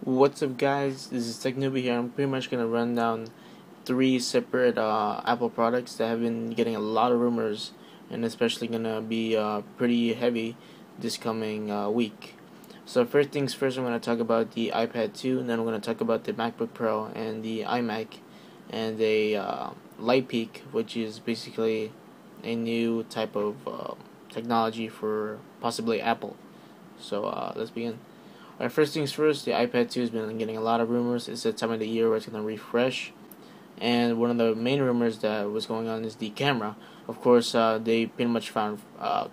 What's up, guys? This is Tech Newbie here. I'm pretty much gonna run down three separate Apple products that have been getting a lot of rumors, and especially gonna be pretty heavy this coming week. So first things first, I'm gonna talk about the iPad 2, and then I'm gonna talk about the MacBook Pro and the iMac, and a Light Peak, which is basically a new type of technology for possibly Apple. So let's begin. Alright, first things first, the iPad 2 has been getting a lot of rumors. It's the time of the year where it's going to refresh. And one of the main rumors that was going on is the camera. Of course, they pretty much found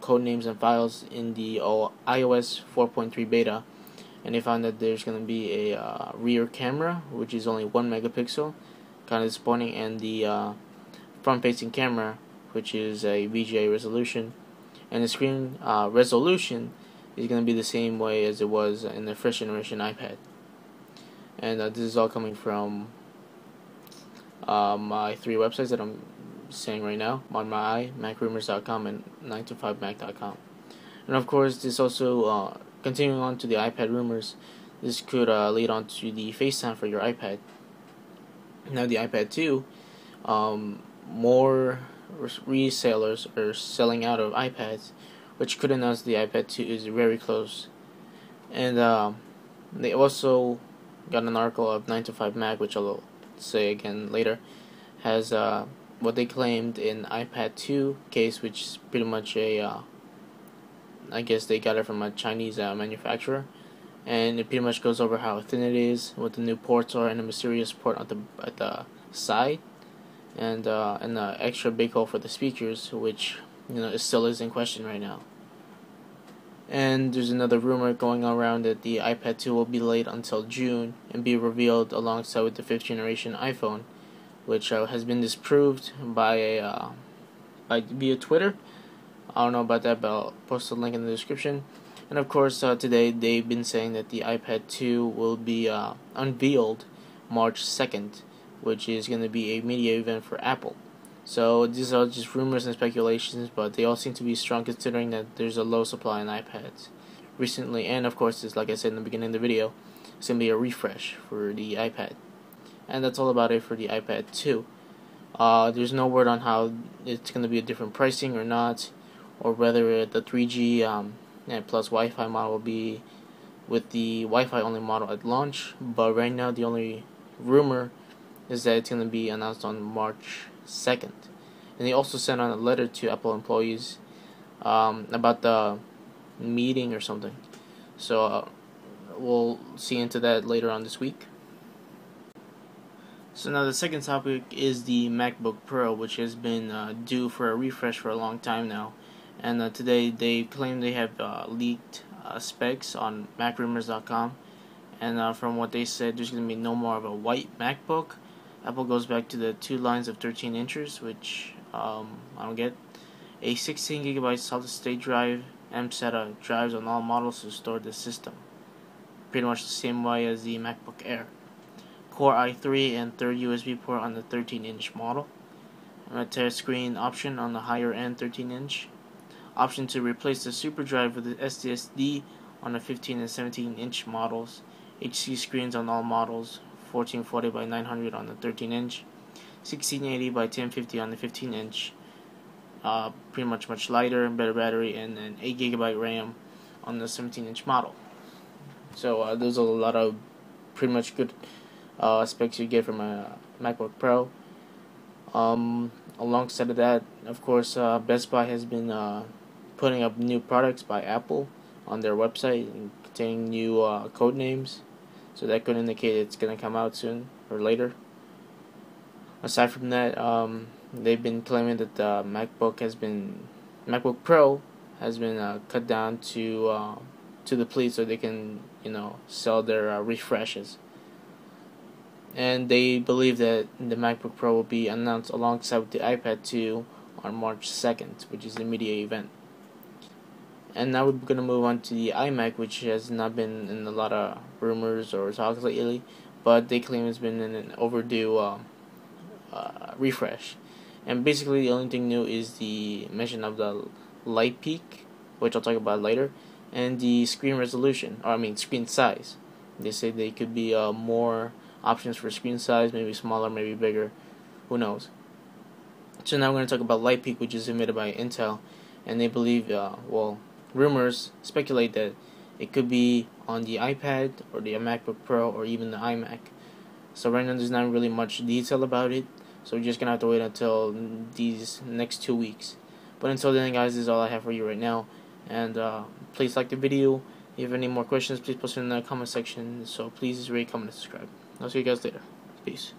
code names and files in the iOS 4.3 beta. And they found that there's going to be a rear camera, which is only 1 megapixel. Kind of disappointing. And the front-facing camera, which is a VGA resolution. And the screen resolution is going to be the same way as it was in the first generation iPad. And this is all coming from my three websites that I'm saying right now: on my eye, macrumors.com, and 9to5mac.com. And of course, this also continuing on to the iPad rumors. This could lead on to the FaceTime for your iPad. Now, the iPad 2, more resellers are selling out of iPads, which could announce the iPad 2 is very close. And they also got an article of 9to5Mac, which I'll say again later, has what they claimed in iPad 2 case, which is pretty much a, I guess they got it from a Chinese manufacturer. And it pretty much goes over how thin it is, what the new ports are, and a mysterious port at the side, and the extra big hole for the speakers, which it still is in question right now. And there's another rumor going around that the iPad 2 will be delayed until June and be revealed alongside with the 5th generation iPhone, which has been disproved by via Twitter. I don't know about that, but I'll post a link in the description. And of course, today they've been saying that the iPad 2 will be unveiled March 2nd, which is going to be a media event for Apple. So these are just rumors and speculations, but they all seem to be strong considering that there's a low supply in iPads recently. And of course, it's like I said in the beginning of the video, it's going to be a refresh for the iPad. And that's all about it for the iPad 2. There's no word on how it's going to be a different pricing or not, or whether the 3G plus Wi-Fi model will be with the Wi-Fi only model at launch. But right now, the only rumor is that it's going to be announced on March 2nd. And they also sent out a letter to Apple employees about the meeting or something. So we'll see into that later on this week. So now the second topic is the MacBook Pro, which has been due for a refresh for a long time now. And today they claim they have leaked specs on macrumors.com. And from what they said, there's going to be no more of a white MacBook. Apple goes back to the two lines of 13 inches, which I don't get. A 16GB solid-state drive, MSATA drives on all models to store the system. Pretty much the same way as the MacBook Air. Core i3 and third USB port on the 13-inch model. A touchscreen option on the higher-end 13-inch. Option to replace the super drive with the SSD on the 15 and 17-inch models. HC screens on all models. 1440 by 900 on the 13-inch, 1680 by 1050 on the 15-inch. Pretty much lighter, better battery, and an 8GB RAM on the 17-inch model. So those are a lot of pretty much good specs you get from a MacBook Pro. Alongside of that, of course, Best Buy has been putting up new products by Apple on their website containing new code names. So that could indicate it's going to come out soon or later. Aside from that, they've been claiming that the MacBook Pro has been cut down to the pleat so they can sell their refreshes. And they believe that the MacBook Pro will be announced alongside with the iPad 2 on March 2nd, which is the media event. And now we're going to move on to the iMac, which has not been in a lot of rumors or talks lately, but they claim it's been in an overdue refresh. And basically the only thing new is the mention of the Light Peak, which I'll talk about later, and the screen resolution, or screen size. They say they could be more options for screen size, maybe smaller, maybe bigger. Who knows? So now we're going to talk about Light Peak, which is invented by Intel, and they believe, rumors speculate that it could be on the iPad or the MacBook Pro or even the iMac. So right now there's not really much detail about it, so we're just going to have to wait until these next 2 weeks. But until then, guys, this is all I have for you right now, and please like the video. If you have any more questions, please post it in the comment section. So please rate, comment, and subscribe. I'll see you guys later. Peace.